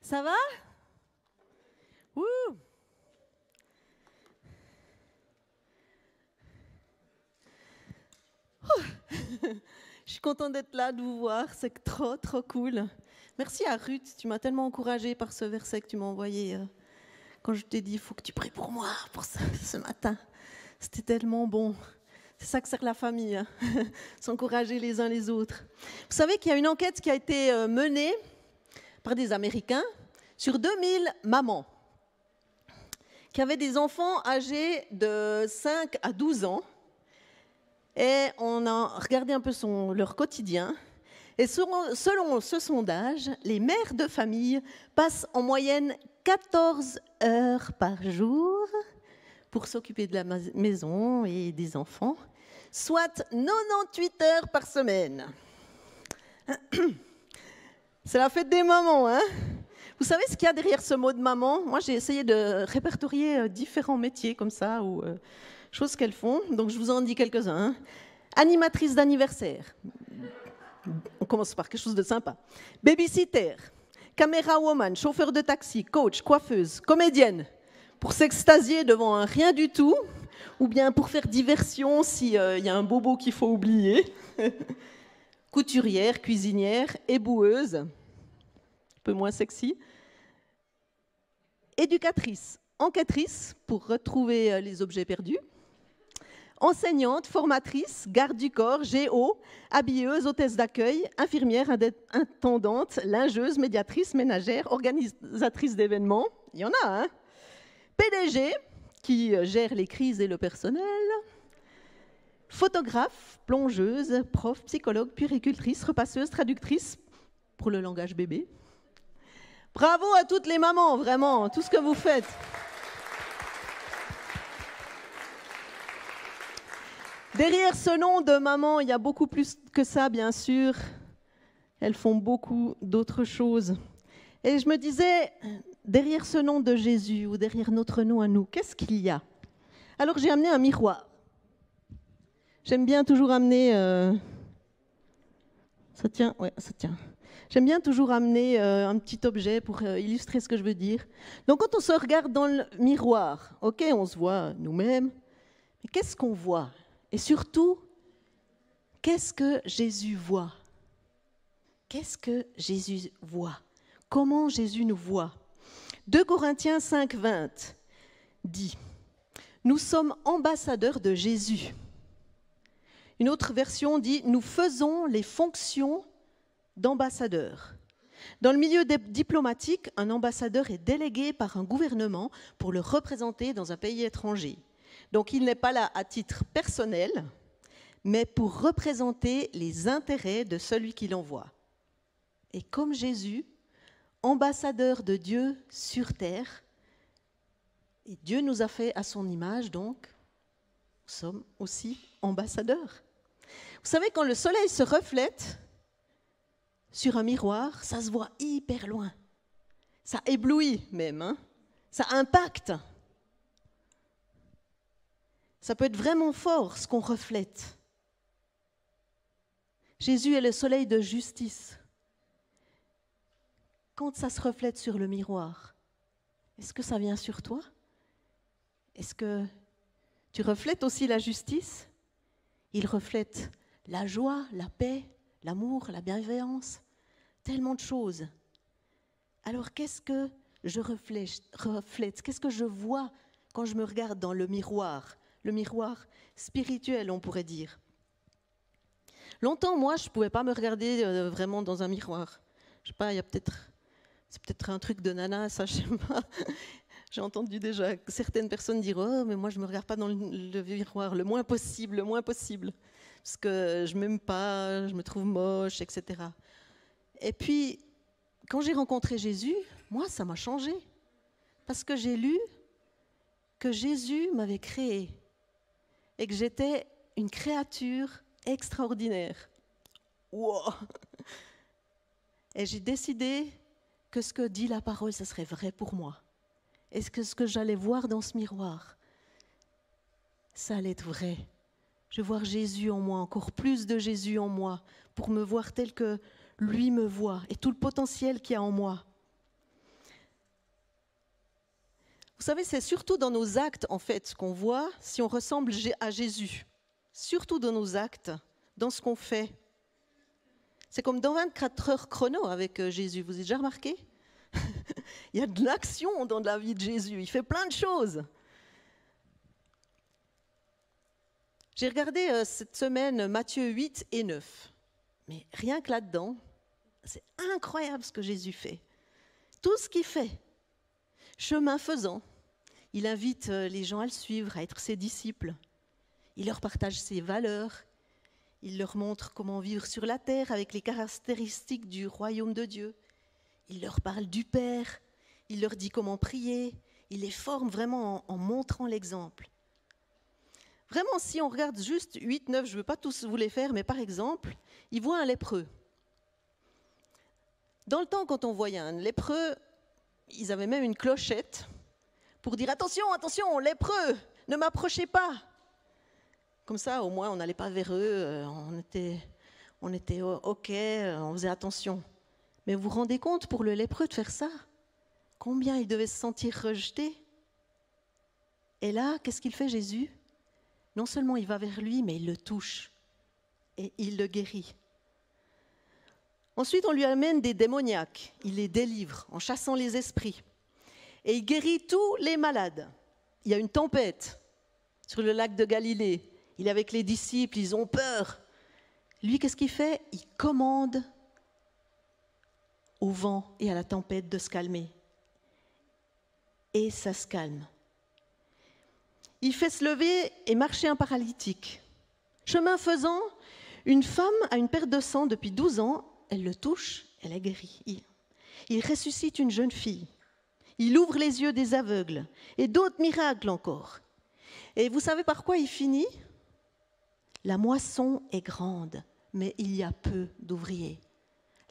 Ça va? Ouh. Je suis contente d'être là, de vous voir, c'est trop cool. Merci à Ruth, tu m'as tellement encouragée par ce verset que tu m'as envoyé quand je t'ai dit il faut que tu pries pour moi pour ça, ce matin. C'était tellement bon. C'est ça que sert la famille, hein. S'encourager les uns les autres. Vous savez qu'il y a une enquête qui a été menée par des Américains sur 2000 mamans qui avaient des enfants âgés de 5 à 12 ans. Et on a regardé un peu leur quotidien. Et selon ce sondage, les mères de famille passent en moyenne 14 heures par jour pour s'occuper de la maison et des enfants, soit 98 heures par semaine. C'est la fête des mamans, hein? Vous savez ce qu'il y a derrière ce mot de maman? Moi, j'ai essayé de répertorier différents métiers comme ça, ou choses qu'elles font. Donc, je vous en dis quelques-uns. Hein. Animatrice d'anniversaire. On commence par quelque chose de sympa. Babysitter, caméra woman, chauffeur de taxi, coach, coiffeuse, comédienne. Pour s'extasier devant un rien du tout, ou bien pour faire diversion s'il y a un bobo qu'il faut oublier. Couturière, cuisinière, éboueuse, un peu moins sexy. Éducatrice, enquêtrice pour retrouver les objets perdus. Enseignante, formatrice, garde du corps, géo, habilleuse, hôtesse d'accueil, infirmière, intendante, lingeuse, médiatrice, ménagère, organisatrice d'événements. Il y en a, hein? PDG, qui gère les crises et le personnel. Photographe, plongeuse, prof, psychologue, puéricultrice, repasseuse, traductrice pour le langage bébé. Bravo à toutes les mamans, vraiment, tout ce que vous faites. Derrière ce nom de maman, il y a beaucoup plus que ça, bien sûr. Elles font beaucoup d'autres choses. Et je me disais, derrière ce nom de Jésus, ou derrière notre nom à nous, qu'est-ce qu'il y a? Alors j'ai amené un miroir. J'aime bien toujours amener... Ça tient? Ouais, ça tient. J'aime bien toujours amener un petit objet pour illustrer ce que je veux dire. Donc quand on se regarde dans le miroir, ok, on se voit nous-mêmes, mais qu'est-ce qu'on voit? Et surtout, qu'est-ce que Jésus voit? Qu'est-ce que Jésus voit? Comment Jésus nous voit? 2 Corinthiens 5, 20 dit « Nous sommes ambassadeurs de Jésus ». Une autre version dit « Nous faisons les fonctions d'ambassadeur ». Dans le milieu diplomatique, un ambassadeur est délégué par un gouvernement pour le représenter dans un pays étranger. Donc il n'est pas là à titre personnel, mais pour représenter les intérêts de celui qui l'envoie. Et comme Jésus, ambassadeur de Dieu sur terre, et Dieu nous a fait à son image, donc nous sommes aussi ambassadeurs. Vous savez, quand le soleil se reflète sur un miroir, ça se voit hyper loin. Ça éblouit même, hein? Ça impacte. Ça peut être vraiment fort ce qu'on reflète. Jésus est le soleil de justice. Quand ça se reflète sur le miroir, est-ce que ça vient sur toi? Est-ce que tu reflètes aussi la justice? Il reflète la joie, la paix, l'amour, la bienveillance, tellement de choses. Alors qu'est-ce que je reflète? Qu'est-ce que je vois quand je me regarde dans le miroir? Le miroir spirituel, on pourrait dire. Longtemps, moi, je ne pouvais pas me regarder vraiment dans un miroir. Je sais pas, c'est peut-être un truc de nana, ça, je sais pas. J'ai entendu déjà certaines personnes dire « Oh, mais moi, je ne me regarde pas dans le miroir, le moins possible, parce que je ne m'aime pas, je me trouve moche, etc. » Et puis, quand j'ai rencontré Jésus, moi, ça m'a changé. Parce que j'ai lu que Jésus m'avait créé et que j'étais une créature extraordinaire. Wow. Et j'ai décidé que ce que dit la parole, ça serait vrai pour moi. Et que ce que j'allais voir dans ce miroir, ça allait être vrai. Je vais voir Jésus en moi, encore plus de Jésus en moi, pour me voir tel que lui me voit et tout le potentiel qu'il y a en moi. Vous savez, c'est surtout dans nos actes, en fait, qu'on voit si on ressemble à Jésus. Surtout dans nos actes, dans ce qu'on fait. C'est comme dans 24 heures chrono avec Jésus. Vous avez déjà remarqué? Il y a de l'action dans la vie de Jésus. Il fait plein de choses. J'ai regardé cette semaine Matthieu 8 et 9. Mais rien que là-dedans, c'est incroyable ce que Jésus fait. Tout ce qu'il fait, chemin faisant, il invite les gens à le suivre, à être ses disciples. Il leur partage ses valeurs. Il leur montre comment vivre sur la terre avec les caractéristiques du royaume de Dieu. Il leur parle du Père. Il leur dit comment prier. Il les forme vraiment en montrant l'exemple. Vraiment, si on regarde juste 8, 9, je ne veux pas tous vous les faire, mais par exemple, il voit un lépreux. Dans le temps, quand on voyait un lépreux, ils avaient même une clochette pour dire « Attention, attention, lépreux, ne m'approchez pas !» Comme ça, au moins, on n'allait pas vers eux, on était OK, on faisait attention. Mais vous vous rendez compte, pour le lépreux, de faire ça? Combien il devait se sentir rejeté? Et là, qu'est-ce qu'il fait, Jésus? Non seulement il va vers lui, mais il le touche et il le guérit. Ensuite, on lui amène des démoniaques. Il les délivre en chassant les esprits. Et il guérit tous les malades. Il y a une tempête sur le lac de Galilée. Il est avec les disciples, ils ont peur. Lui, qu'est-ce qu'il fait? Il commande au vent et à la tempête de se calmer. Et ça se calme. Il fait se lever et marcher un paralytique. Chemin faisant, une femme a une perte de sang depuis 12 ans. Elle le touche, elle est guérie. Il ressuscite une jeune fille. Il ouvre les yeux des aveugles. Et d'autres miracles encore. Et vous savez par quoi il finit? La moisson est grande, mais il y a peu d'ouvriers.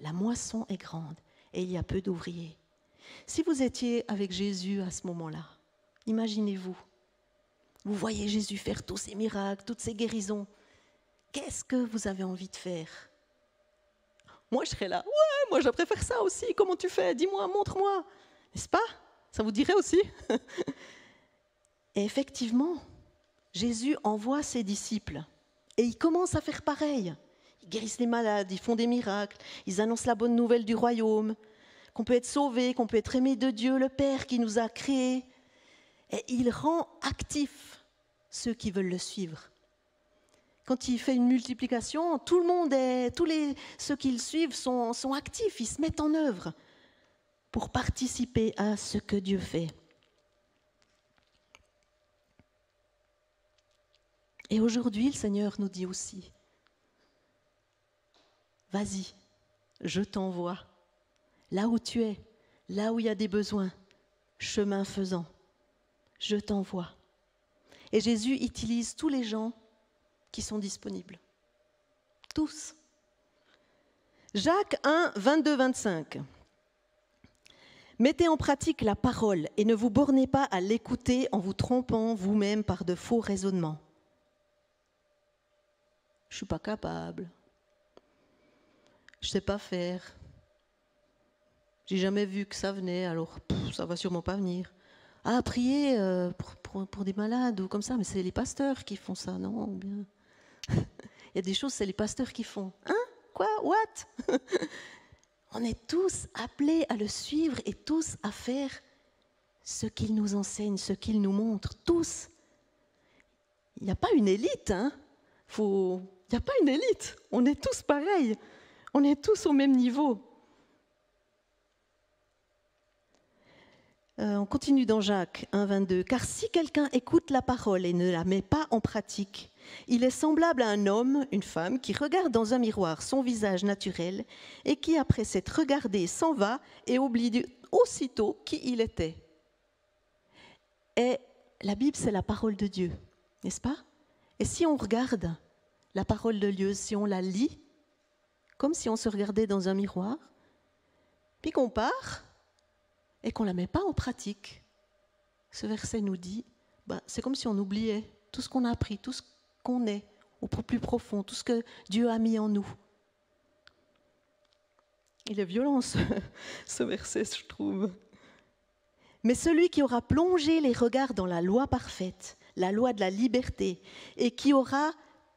La moisson est grande et il y a peu d'ouvriers. Si vous étiez avec Jésus à ce moment-là, imaginez-vous, vous voyez Jésus faire tous ces miracles, toutes ces guérisons. Qu'est-ce que vous avez envie de faire? Moi, je serais là. Ouais, moi, je préfère ça aussi. Comment tu fais? Dis-moi, montre-moi. N'est-ce pas? Ça vous dirait aussi? Et effectivement, Jésus envoie ses disciples. Et ils commencent à faire pareil. Ils guérissent les malades, ils font des miracles, ils annoncent la bonne nouvelle du royaume, qu'on peut être sauvé, qu'on peut être aimé de Dieu, le Père qui nous a créés. Et il rend actifs ceux qui veulent le suivre. Quand il fait une multiplication, tout le monde ceux qui le suivent sont actifs, ils se mettent en œuvre pour participer à ce que Dieu fait. Et aujourd'hui, le Seigneur nous dit aussi, vas-y, je t'envoie, là où tu es, là où il y a des besoins, chemin faisant, je t'envoie. Et Jésus utilise tous les gens qui sont disponibles. Tous. Jacques 1, 22-25. Mettez en pratique la parole et ne vous bornez pas à l'écouter en vous trompant vous-même par de faux raisonnements. Je ne suis pas capable. Je ne sais pas faire. J'ai jamais vu que ça venait, alors ça va sûrement pas venir. Ah, prier pour des malades ou comme ça, mais c'est les pasteurs qui font ça, non? Bien. Il y a des choses, c'est les pasteurs qui font. Hein? Quoi? What? On est tous appelés à le suivre et tous à faire ce qu'il nous enseigne, ce qu'il nous montre, tous. Il n'y a pas une élite, hein? Il n'y a pas une élite. On est tous pareils. On est tous au même niveau. On continue dans Jacques 1, 22. Car si quelqu'un écoute la parole et ne la met pas en pratique, il est semblable à un homme, une femme, qui regarde dans un miroir son visage naturel et qui, après s'être regardé, s'en va et oublie aussitôt qui il était. Et la Bible, c'est la parole de Dieu, n'est-ce pas? Et si on regarde la parole de Dieu, si on la lit, comme si on se regardait dans un miroir, puis qu'on part et qu'on ne la met pas en pratique, ce verset nous dit, c'est comme si on oubliait tout ce qu'on a appris, tout ce qu'on est au plus profond, tout ce que Dieu a mis en nous. Il est violent ce verset, je trouve. Mais celui qui aura plongé les regards dans la loi parfaite, la loi de la liberté, et qui aura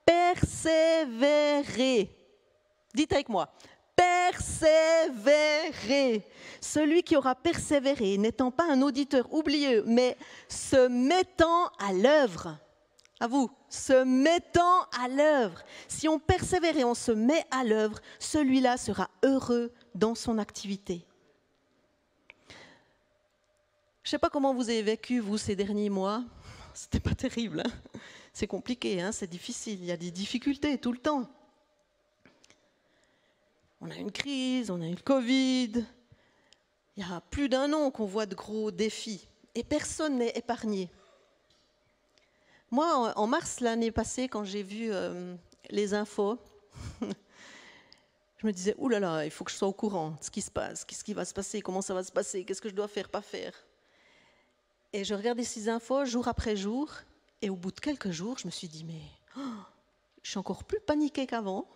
persévéré. Dites avec moi, persévérer. Celui qui aura persévéré, n'étant pas un auditeur oublieux, mais se mettant à l'œuvre. À vous, se mettant à l'œuvre. Si on persévère et on se met à l'œuvre, celui-là sera heureux dans son activité. Je ne sais pas comment vous avez vécu, vous, ces derniers mois. C'était pas terrible. Hein, c'est compliqué, hein, c'est difficile. Il y a des difficultés tout le temps. On a une crise, on a une Covid. Il y a plus d'un an qu'on voit de gros défis. Et personne n'est épargné. Moi, en mars l'année passée, quand j'ai vu les infos, je me disais, ouh là là, il faut que je sois au courant de ce qui se passe, qu'est-ce qui va se passer, comment ça va se passer, qu'est-ce que je dois faire, pas faire. Et je regardais ces infos jour après jour, et au bout de quelques jours, je me suis dit, mais je suis encore plus paniquée qu'avant,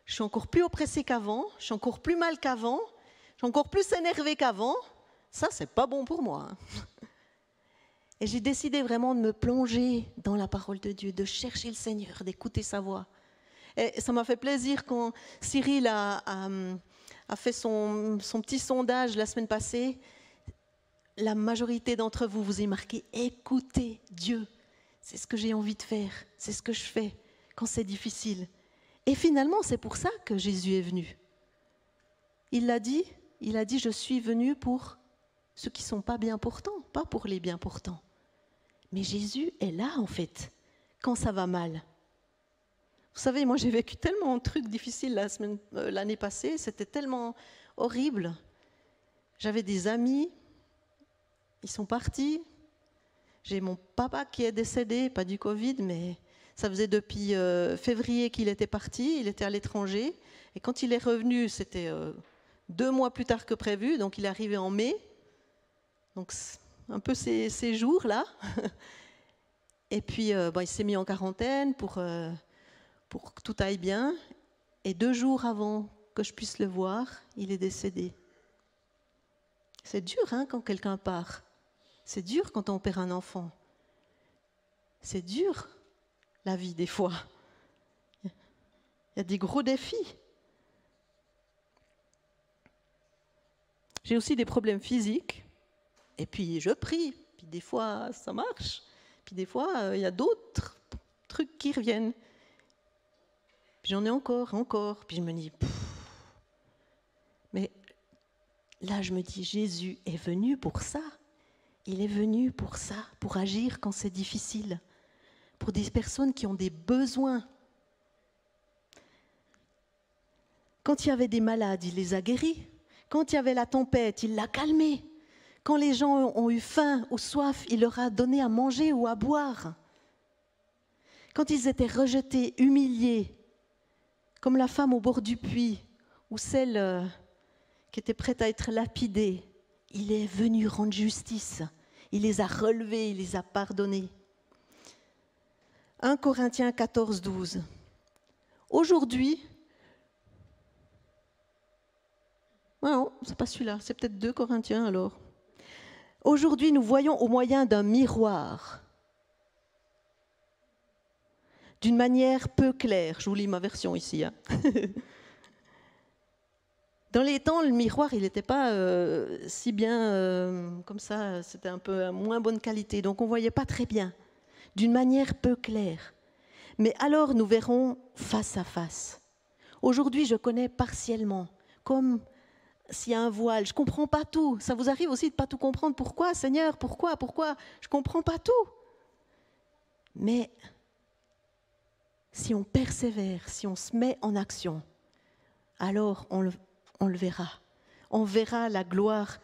je suis encore plus oppressée qu'avant, je suis encore plus mal qu'avant, je suis encore plus énervée qu'avant. Ça, c'est pas bon pour moi. Et j'ai décidé vraiment de me plonger dans la parole de Dieu, de chercher le Seigneur, d'écouter sa voix. Et ça m'a fait plaisir quand Cyril a fait son petit sondage la semaine passée. La majorité d'entre vous, vous avez marqué « Écoutez Dieu ». C'est ce que j'ai envie de faire, c'est ce que je fais quand c'est difficile. Et finalement, c'est pour ça que Jésus est venu. Il a dit « Je suis venu pour ceux qui ne sont pas bien portants, pas pour les bien portants ». Mais Jésus est là, en fait, quand ça va mal. Vous savez, moi, j'ai vécu tellement de trucs difficiles l'année passée, c'était tellement horrible. J'avais des amis, ils sont partis. J'ai mon papa qui est décédé, pas du Covid, mais ça faisait depuis février qu'il était parti, il était à l'étranger. Et quand il est revenu, c'était 2 mois plus tard que prévu, donc il est arrivé en mai. Donc, un peu ces jours-là. Et puis, il s'est mis en quarantaine pour que tout aille bien. Et 2 jours avant que je puisse le voir, il est décédé. C'est dur, hein, quand quelqu'un part. C'est dur quand on perd un enfant. C'est dur, la vie, des fois. Il y a des gros défis. J'ai aussi des problèmes physiques. Et puis je prie, puis des fois ça marche, puis des fois il y a d'autres trucs qui reviennent. Puis j'en ai encore, puis je me dis, mais là je me dis, Jésus est venu pour ça. Il est venu pour ça, pour agir quand c'est difficile, pour des personnes qui ont des besoins. Quand il y avait des malades, il les a guéris. Quand il y avait la tempête, il l'a calmé. Quand les gens ont eu faim ou soif, il leur a donné à manger ou à boire. Quand ils étaient rejetés, humiliés, comme la femme au bord du puits ou celle qui était prête à être lapidée, il est venu rendre justice. Il les a relevés, il les a pardonnés. 1 Corinthiens 14, 12. Aujourd'hui, non, c'est pas celui-là, c'est peut-être 2 Corinthiens alors. Aujourd'hui, nous voyons au moyen d'un miroir, d'une manière peu claire. Je vous lis ma version ici. Hein. Dans les temps, le miroir, il n'était pas si bien comme ça, c'était un peu moins bonne qualité, donc on ne voyait pas très bien, d'une manière peu claire. Mais alors, nous verrons face à face. Aujourd'hui, je connais partiellement, comme s'il y a un voile, je ne comprends pas tout. Ça vous arrive aussi de ne pas tout comprendre. Pourquoi, Seigneur? Pourquoi? Je ne comprends pas tout. Mais si on persévère, si on se met en action, alors on le verra. On verra la gloire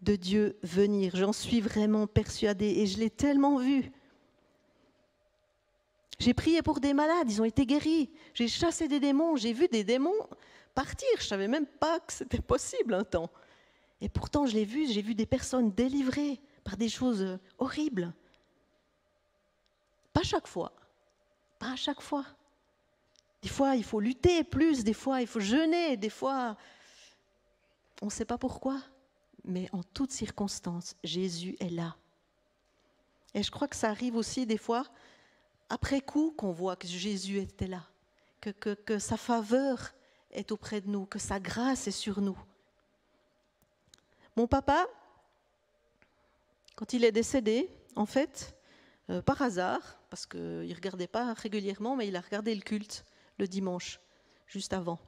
de Dieu venir. J'en suis vraiment persuadée et je l'ai tellement vu. J'ai prié pour des malades, ils ont été guéris. J'ai chassé des démons, j'ai vu des démons partir. Je ne savais même pas que c'était possible un temps. Et pourtant, je l'ai vu, j'ai vu des personnes délivrées par des choses horribles. Pas chaque fois. Pas à chaque fois. Des fois, il faut lutter plus, des fois, il faut jeûner, des fois, on ne sait pas pourquoi. mais en toutes circonstances, Jésus est là. Et je crois que ça arrive aussi des fois, après coup, qu'on voit que Jésus était là, que sa faveur est auprès de nous, que sa grâce est sur nous. Mon papa, quand il est décédé, en fait, par hasard, parce qu'il ne regardait pas régulièrement, mais il a regardé le culte le dimanche, juste avant.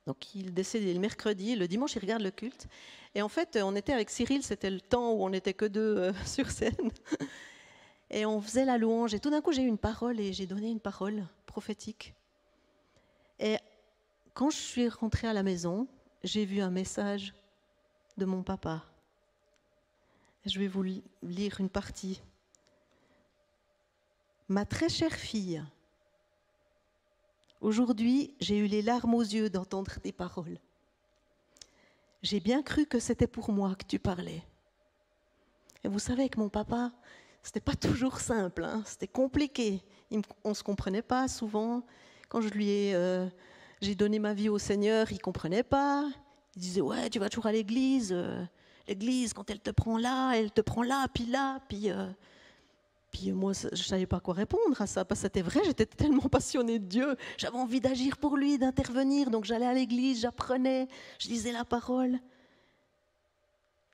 Donc il est décédé le mercredi, le dimanche il regarde le culte. Et en fait, on était avec Cyril, c'était le temps où on n'était que deux sur scène. Et on faisait la louange. Et tout d'un coup, j'ai eu une parole et j'ai donné une parole prophétique. Et quand je suis rentrée à la maison, j'ai vu un message de mon papa. Je vais vous lire une partie. Ma très chère fille, aujourd'hui, j'ai eu les larmes aux yeux d'entendre tes paroles. J'ai bien cru que c'était pour moi que tu parlais. Et vous savez que mon papa, c'était pas toujours simple, hein, c'était compliqué. On ne se comprenait pas souvent. Quand j'ai donné ma vie au Seigneur, il ne comprenait pas. Il disait, ouais, tu vas toujours à l'église. L'église, quand elle te prend là, puis moi, je ne savais pas quoi répondre à ça, parce que c'était vrai, j'étais tellement passionnée de Dieu, j'avais envie d'agir pour lui, d'intervenir, donc j'allais à l'église, j'apprenais, je lisais la parole.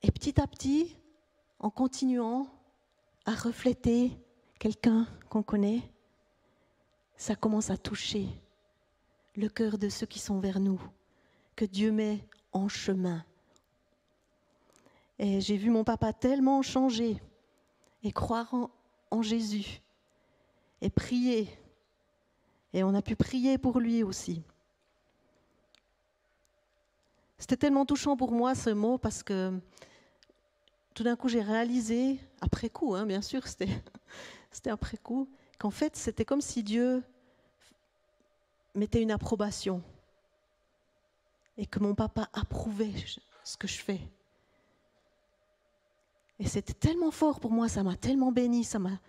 Et petit à petit, en continuant à refléter quelqu'un qu'on connaît, ça commence à toucher le cœur de ceux qui sont vers nous, que Dieu met en chemin. Et j'ai vu mon papa tellement changer et croire en Jésus et prier. Et on a pu prier pour lui aussi. C'était tellement touchant pour moi ce mot parce que tout d'un coup j'ai réalisé, après coup, bien sûr, c'était après coup, qu'en fait c'était comme si Dieu mettait une approbation et que mon papa approuvait ce que je fais. Et c'était tellement fort pour moi, ça m'a tellement béni, ça m'a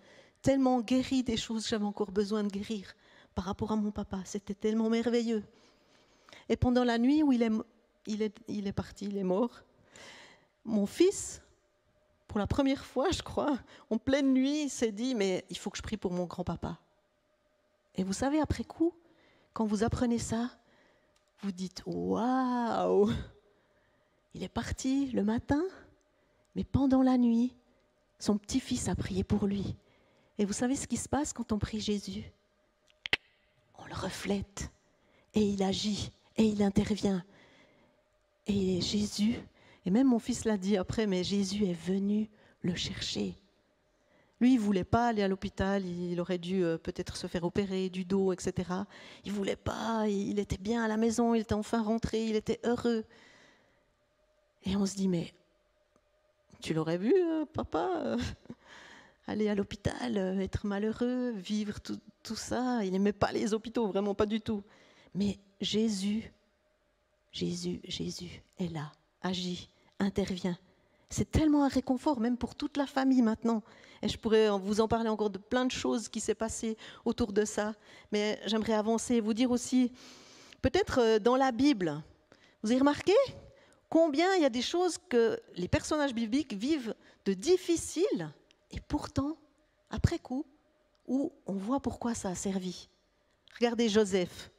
tellement guéri des choses que j'avais encore besoin de guérir par rapport à mon papa. C'était tellement merveilleux. Et pendant la nuit où il est parti, il est mort, mon fils, pour la première fois, je crois, en pleine nuit, s'est dit, mais il faut que je prie pour mon grand-papa. Et vous savez, après coup, quand vous apprenez ça, vous dites, waouh, il est parti le matin, mais pendant la nuit, son petit-fils a prié pour lui. Et vous savez ce qui se passe quand on prie Jésus? On le reflète, et il agit, et il intervient. Et Jésus, et même mon fils l'a dit après, mais Jésus est venu le chercher. Lui, il ne voulait pas aller à l'hôpital, il aurait dû peut-être se faire opérer du dos, etc. Il ne voulait pas, il était bien à la maison, il était enfin rentré, il était heureux. Et on se dit, mais tu l'aurais vu, papa, aller à l'hôpital, être malheureux, vivre tout ça. Il n'aimait pas les hôpitaux, vraiment pas du tout. Mais Jésus est là, agit, intervient. C'est tellement un réconfort, même pour toute la famille maintenant. Et je pourrais vous en parler encore de plein de choses qui s'est passé autour de ça. Mais j'aimerais avancer et vous dire aussi, peut-être dans la Bible, vous avez remarqué combien il y a des choses que les personnages bibliques vivent de difficiles, et pourtant, après coup, où on voit pourquoi ça a servi. Regardez Joseph.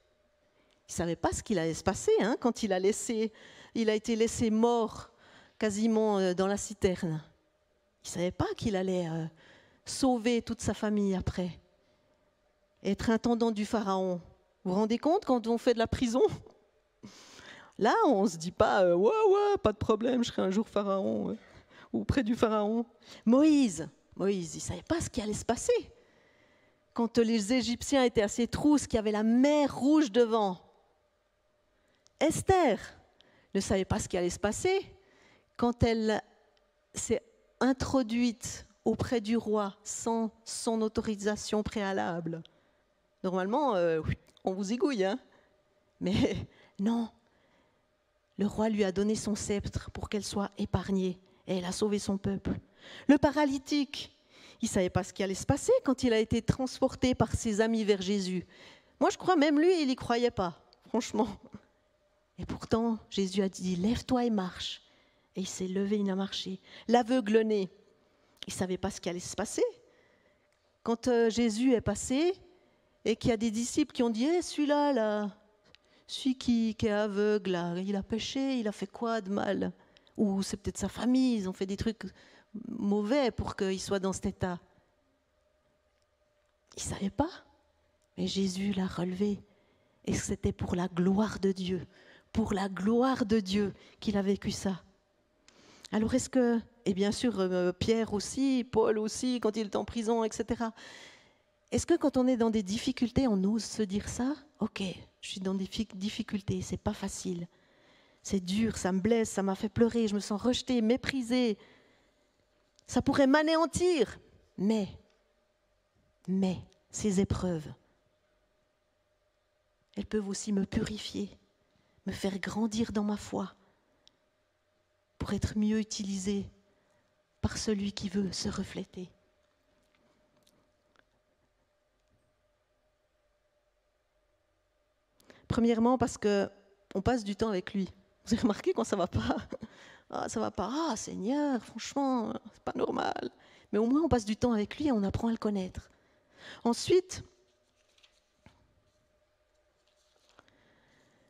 Il ne savait pas ce qu'il allait se passer quand il a été laissé mort quasiment dans la citerne. Il ne savait pas qu'il allait sauver toute sa famille après. Être intendant du Pharaon. Vous vous rendez compte quand on fait de la prison? Là, on ne se dit pas ouais, pas de problème, je serai un jour Pharaon ou près du Pharaon. Moïse, il ne savait pas ce qui allait se passer. Quand les Égyptiens étaient à ses trousses, qu'il y avait la mer Rouge devant. Esther ne savait pas ce qui allait se passer quand elle s'est introduite auprès du roi sans son autorisation préalable. Normalement, on vous égouille, mais non. Le roi lui a donné son sceptre pour qu'elle soit épargnée et elle a sauvé son peuple. Le paralytique, il ne savait pas ce qui allait se passer quand il a été transporté par ses amis vers Jésus. Moi, je crois même lui, il n'y croyait pas, franchement. Et pourtant, Jésus a dit, lève-toi et marche. Et il s'est levé, il a marché. L'aveugle-né, il ne savait pas ce qui allait se passer. Quand Jésus est passé et qu'il y a des disciples qui ont dit celui-là, là, celui qui est aveugle, là, il a péché, il a fait quoi de mal? Ou c'est peut-être sa famille, ils ont fait des trucs mauvais pour qu'il soit dans cet état. Il ne savait pas, mais Jésus l'a relevé. Et c'était pour la gloire de Dieu, qu'il a vécu ça. Alors est-ce que, et bien sûr Pierre aussi, Paul aussi, quand il est en prison, etc. Est-ce que quand on est dans des difficultés, on ose se dire ça? Ok, je suis dans des difficultés, c'est pas facile. C'est dur, ça me blesse, ça m'a fait pleurer, je me sens rejetée, méprisée. Ça pourrait m'anéantir. Mais, ces épreuves, elles peuvent aussi me purifier, me faire grandir dans ma foi, pour être mieux utilisée par celui qui veut se refléter. Premièrement, parce qu'on passe du temps avec lui. Vous avez remarqué quand ça ne va pas? Ça va pas. Ah, Seigneur, franchement, c'est pas normal. Mais au moins, on passe du temps avec lui et on apprend à le connaître. Ensuite,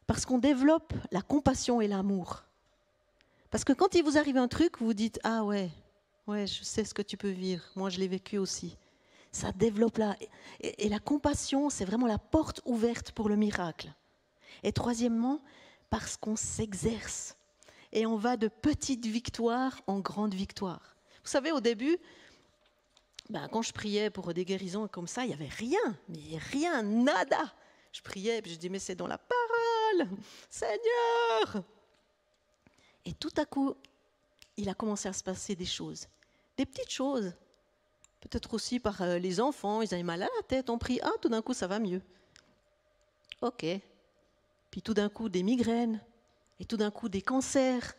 parce qu'on développe la compassion et l'amour. Parce que quand il vous arrive un truc, vous vous dites « Ah ouais, je sais ce que tu peux vivre. Moi, je l'ai vécu aussi. » Ça développe là. Et la compassion, c'est vraiment la porte ouverte pour le miracle. Et troisièmement, parce qu'on s'exerce. Et on va de petites victoires en grandes victoires. Vous savez, au début, quand je priais pour des guérisons comme ça, il n'y avait rien. Mais rien, nada. Je priais, puis je dis « Mais c'est dans la parole, Seigneur !» Et tout à coup, il a commencé à se passer des choses. Des petites choses. Peut-être aussi par les enfants, ils avaient mal à la tête, on prie, tout d'un coup ça va mieux. Ok. Puis tout d'un coup des migraines, et tout d'un coup des cancers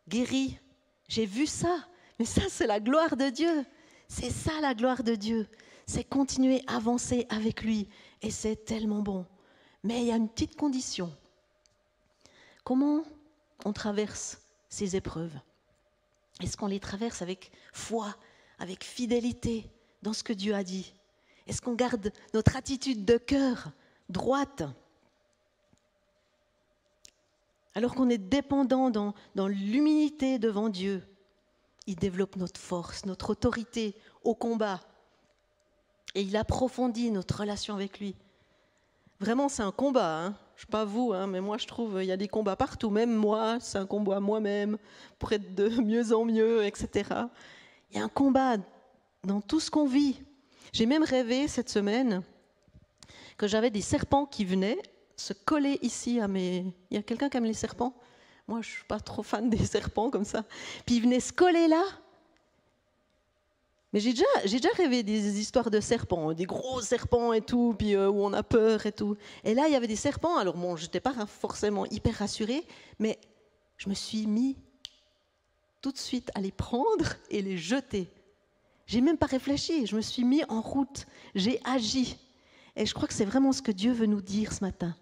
guéris. J'ai vu ça, mais ça c'est la gloire de Dieu. C'est ça la gloire de Dieu. C'est continuer à avancer avec lui, et c'est tellement bon. Mais il y a une petite condition. Comment on traverse ces épreuves? Est-ce qu'on les traverse avec foi, avec fidélité dans ce que Dieu a dit? Est-ce qu'on garde notre attitude de cœur droite? Alors qu'on est dépendant dans l'humilité devant Dieu, il développe notre force, notre autorité au combat. Et il approfondit notre relation avec lui. Vraiment, c'est un combat, hein. Je ne sais pas vous, mais moi je trouve qu'il y a des combats partout. Même moi, c'est un combat moi-même pour être de mieux en mieux, etc. Il y a un combat dans tout ce qu'on vit. J'ai même rêvé cette semaine que j'avais des serpents qui venaient se coller ici à mes... Il y a quelqu'un qui aime les serpents? Moi, je ne suis pas trop fan des serpents comme ça. Puis ils venaient se coller là. Mais j'ai déjà rêvé des histoires de serpents, des gros serpents et tout, puis où on a peur et tout. Et là, il y avait des serpents. Alors bon, je n'étais pas forcément hyper rassurée, mais je me suis mis tout de suite à les prendre et les jeter. J'ai même pas réfléchi, je me suis mis en route, j'ai agi. Et je crois que c'est vraiment ce que Dieu veut nous dire ce matin.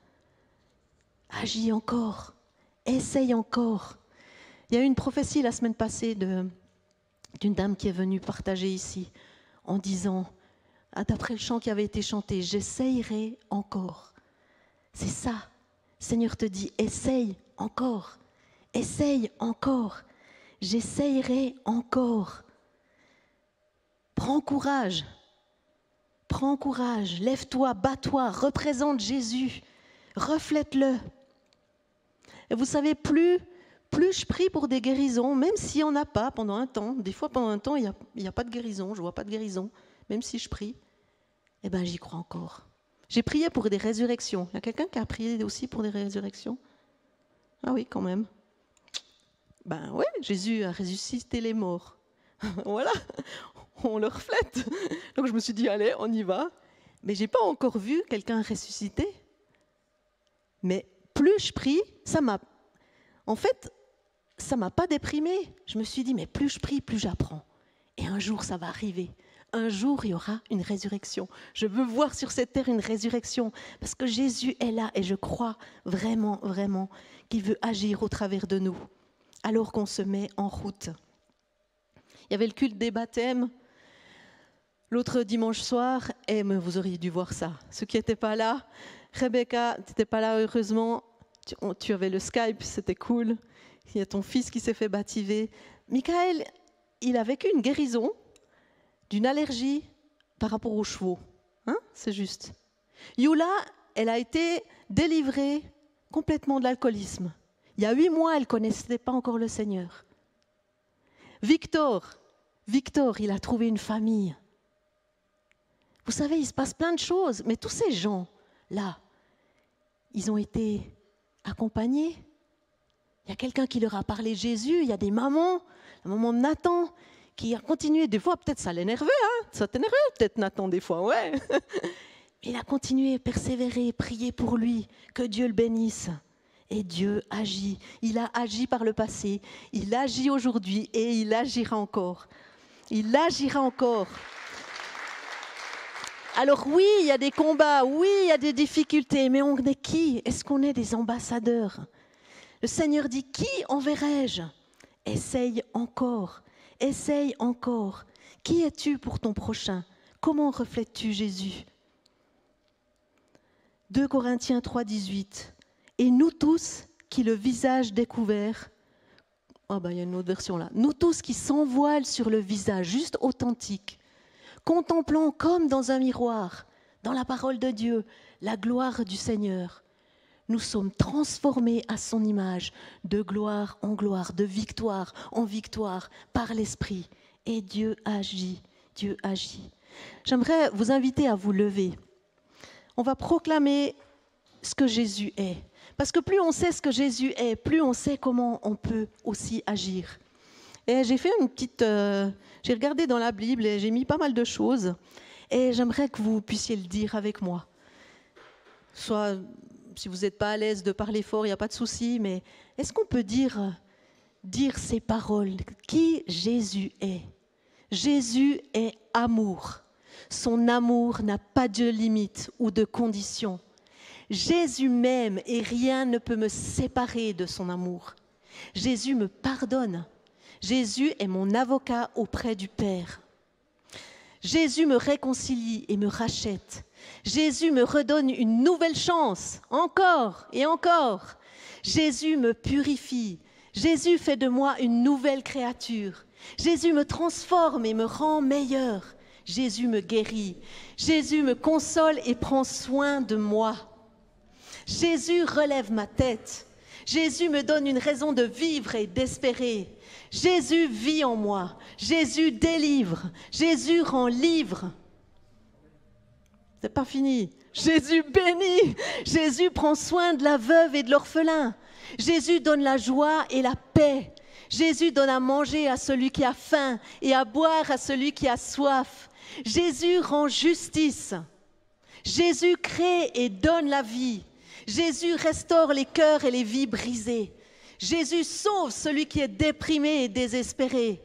Agis encore, essaye encore. Il y a eu une prophétie la semaine passée d'une dame qui est venue partager ici en disant, d'après le chant qui avait été chanté, « J'essayerai encore ». C'est ça. Le Seigneur te dit, essaye encore, j'essayerai encore. Prends courage, lève-toi, bats-toi, représente Jésus, reflète-le. Et vous savez, plus je prie pour des guérisons, même s'il n'y en a pas pendant un temps, des fois pendant un temps, il n'y a pas de guérison, je ne vois pas de guérison, même si je prie, j'y crois encore. J'ai prié pour des résurrections. Il y a quelqu'un qui a prié aussi pour des résurrections? Ah oui, quand même. Oui, Jésus a ressuscité les morts. Voilà, on le reflète. Donc je me suis dit, allez, on y va. Mais je n'ai pas encore vu quelqu'un ressusciter. Mais plus je prie, ça m'a pas déprimée. Je me suis dit, mais plus je prie, plus j'apprends. Et un jour, ça va arriver. Un jour, il y aura une résurrection. Je veux voir sur cette terre une résurrection parce que Jésus est là et je crois vraiment, vraiment qu'il veut agir au travers de nous. alors qu'on se met en route. Il y avait le culte des baptêmes l'autre dimanche soir, et vous auriez dû voir ça. Ceux qui n'étaient pas là, Rebecca, tu n'étais pas là heureusement, tu avais le Skype, c'était cool. Il y a ton fils qui s'est fait baptiser. Michael, il a vécu une guérison d'une allergie par rapport aux chevaux. Hein, c'est juste. Yula, elle a été délivrée complètement de l'alcoolisme. Il y a 8 mois, elle ne connaissait pas encore le Seigneur. Victor, il a trouvé une famille. Vous savez, il se passe plein de choses, mais tous ces gens-là, ils ont été accompagnés. Il y a quelqu'un qui leur a parlé de Jésus, il y a des mamans, la maman de Nathan, qui a continué. Des fois, peut-être ça l'énervait, hein, ça t'énervait peut-être Nathan des fois, ouais. Il a continué, persévéré, prié pour lui, que Dieu le bénisse. Et Dieu agit. Il a agi par le passé, il agit aujourd'hui et il agira encore. Il agira encore. Alors oui, il y a des combats, oui, il y a des difficultés, mais on est qui? Est-ce qu'on est des ambassadeurs? Le Seigneur dit, qui enverrai-je? Essaye encore, essaye encore. Qui es-tu pour ton prochain? Comment reflètes-tu Jésus? 2 Corinthiens 3, 18. Et nous tous, qui le visage découvert, il y a une autre version là, nous tous qui s'envoilent sur le visage, juste authentique, contemplant comme dans un miroir, dans la parole de Dieu, la gloire du Seigneur, nous sommes transformés à son image, de gloire en gloire, de victoire en victoire, par l'Esprit. Et Dieu agit, Dieu agit. J'aimerais vous inviter à vous lever. On va proclamer ce que Jésus est. Parce que plus on sait ce que Jésus est, plus on sait comment on peut aussi agir. Et j'ai fait j'ai regardé dans la Bible et j'ai mis pas mal de choses. Et j'aimerais que vous puissiez le dire avec moi. Soit, si vous n'êtes pas à l'aise de parler fort, il n'y a pas de souci, mais est-ce qu'on peut dire ces paroles? Qui Jésus est? Jésus est amour. Son amour n'a pas de limite ou de condition. Jésus m'aime et rien ne peut me séparer de son amour. Jésus me pardonne. Jésus est mon avocat auprès du Père. Jésus me réconcilie et me rachète. Jésus me redonne une nouvelle chance, encore et encore. Jésus me purifie. Jésus fait de moi une nouvelle créature. Jésus me transforme et me rend meilleur. Jésus me guérit. Jésus me console et prend soin de moi. Jésus relève ma tête. Jésus me donne une raison de vivre et d'espérer. Jésus vit en moi. Jésus délivre. Jésus rend libre. C'est pas fini. Jésus bénit. Jésus prend soin de la veuve et de l'orphelin. Jésus donne la joie et la paix. Jésus donne à manger à celui qui a faim et à boire à celui qui a soif. Jésus rend justice. Jésus crée et donne la vie. Jésus restaure les cœurs et les vies brisées. Jésus sauve celui qui est déprimé et désespéré.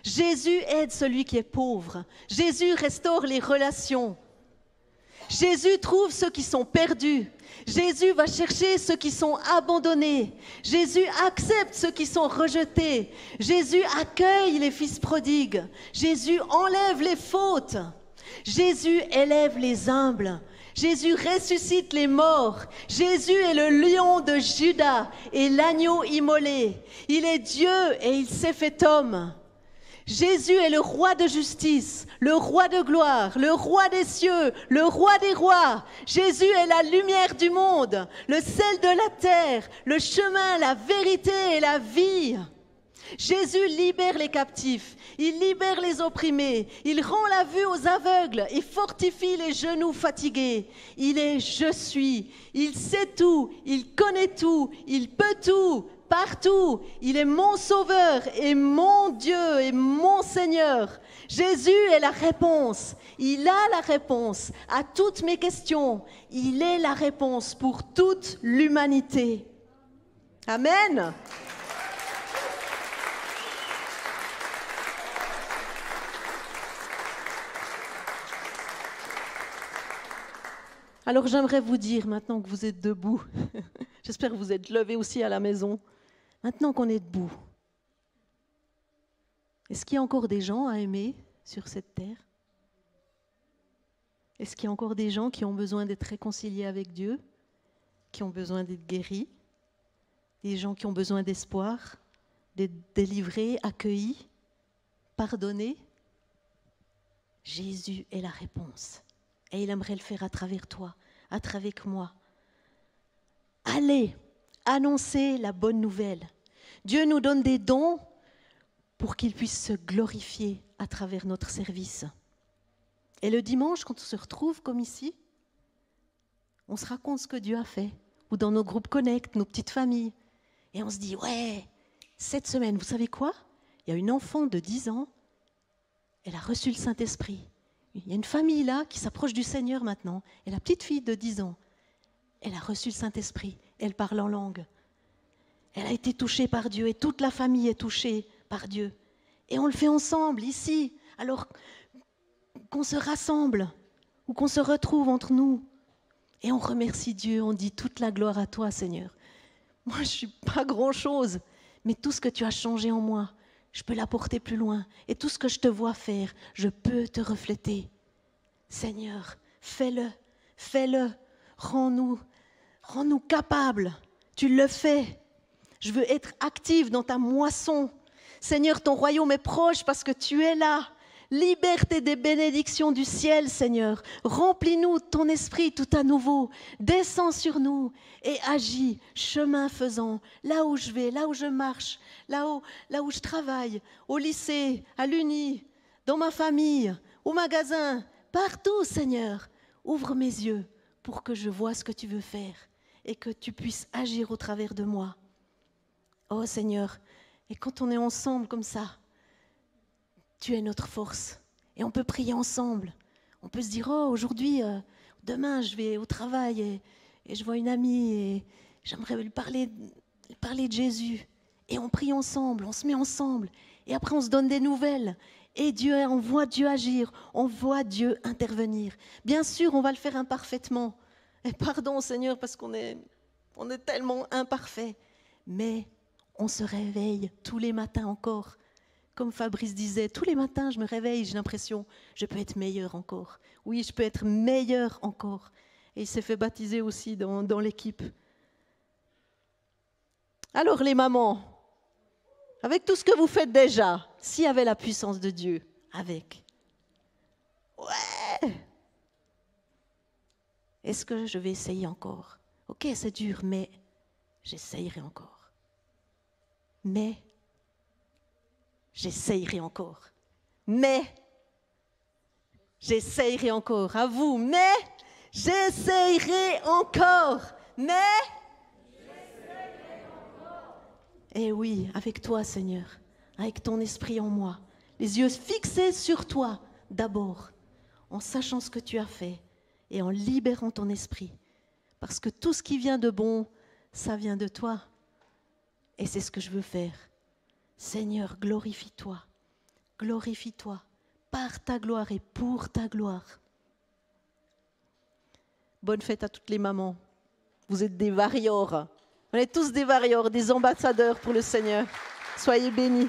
Jésus aide celui qui est pauvre. Jésus restaure les relations. Jésus trouve ceux qui sont perdus. Jésus va chercher ceux qui sont abandonnés. Jésus accepte ceux qui sont rejetés. Jésus accueille les fils prodigues. Jésus enlève les fautes. Jésus élève les humbles. Jésus ressuscite les morts. Jésus est le lion de Juda et l'agneau immolé. Il est Dieu et il s'est fait homme. Jésus est le roi de justice, le roi de gloire, le roi des cieux, le roi des rois. Jésus est la lumière du monde, le sel de la terre, le chemin, la vérité et la vie. Jésus libère les captifs, il libère les opprimés, il rend la vue aux aveugles et fortifie les genoux fatigués. Il est je suis, il sait tout, il connaît tout, il peut tout, partout. Il est mon sauveur et mon Dieu et mon Seigneur. Jésus est la réponse, il a la réponse à toutes mes questions. Il est la réponse pour toute l'humanité. Amen. Alors j'aimerais vous dire, maintenant que vous êtes debout, j'espère que vous êtes levés aussi à la maison, maintenant qu'on est debout, Est-ce qu'il y a encore des gens à aimer sur cette terre? Est-ce qu'il y a encore des gens qui ont besoin d'être réconciliés avec Dieu, qui ont besoin d'être guéris, des gens qui ont besoin d'espoir, d'être délivrés, accueillis, pardonnés? Jésus est la réponse. Et il aimerait le faire à travers toi, à travers moi. Allez, annoncez la bonne nouvelle. Dieu nous donne des dons pour qu'il puisse se glorifier à travers notre service. Et le dimanche, quand on se retrouve comme ici, on se raconte ce que Dieu a fait. Ou dans nos groupes Connect, nos petites familles. Et on se dit, ouais, cette semaine, vous savez quoi? Il y a une enfant de 10 ans, elle a reçu le Saint-Esprit. Il y a une famille là qui s'approche du Seigneur maintenant. Et la petite fille de 10 ans, elle a reçu le Saint-Esprit. Elle parle en langue. Elle a été touchée par Dieu et toute la famille est touchée par Dieu. Et on le fait ensemble, ici, alors qu'on se rassemble ou qu'on se retrouve entre nous. Et on remercie Dieu, on dit toute la gloire à toi, Seigneur. Moi, je ne suis pas grand-chose, mais tout ce que tu as changé en moi, je peux l'apporter plus loin. Et tout ce que je te vois faire, je peux te refléter. Seigneur, fais-le, fais-le. Rends-nous capables. Tu le fais. Je veux être active dans ta moisson. Seigneur, ton royaume est proche parce que tu es là. Liberté des bénédictions du ciel, Seigneur. Remplis-nous de ton esprit tout à nouveau. Descends sur nous et agis, chemin faisant, là où je vais, là où je marche, là où je travaille, au lycée, à l'uni, dans ma famille, au magasin, partout, Seigneur. Ouvre mes yeux pour que je voie ce que tu veux faire et que tu puisses agir au travers de moi. Oh Seigneur, et quand on est ensemble comme ça, tu es notre force et on peut prier ensemble. On peut se dire, oh aujourd'hui, demain je vais au travail et je vois une amie et j'aimerais lui parler de Jésus. Et on prie ensemble, on se met ensemble et après on se donne des nouvelles. Et on voit Dieu agir, on voit Dieu intervenir. Bien sûr, on va le faire imparfaitement. Et pardon Seigneur parce qu'on est tellement imparfait. Mais on se réveille tous les matins encore. Comme Fabrice disait, tous les matins, je me réveille, j'ai l'impression, je peux être meilleur encore. Oui, je peux être meilleur encore. Et il s'est fait baptiser aussi dans l'équipe. Alors les mamans, avec tout ce que vous faites déjà, s'il y avait la puissance de Dieu, avec. Ouais! Est-ce que je vais essayer encore? Ok, c'est dur, mais j'essayerai encore. Mais j'essayerai encore. Mais j'essayerai encore. À vous. Mais j'essayerai encore. Mais j'essayerai encore. Eh oui, avec toi, Seigneur. Avec ton esprit en moi. Les yeux fixés sur toi d'abord. En sachant ce que tu as fait. Et en libérant ton esprit. Parce que tout ce qui vient de bon, ça vient de toi. Et c'est ce que je veux faire. Seigneur, glorifie-toi par ta gloire et pour ta gloire. Bonne fête à toutes les mamans. Vous êtes des warriors. On est tous des warriors, des ambassadeurs pour le Seigneur. Soyez bénis.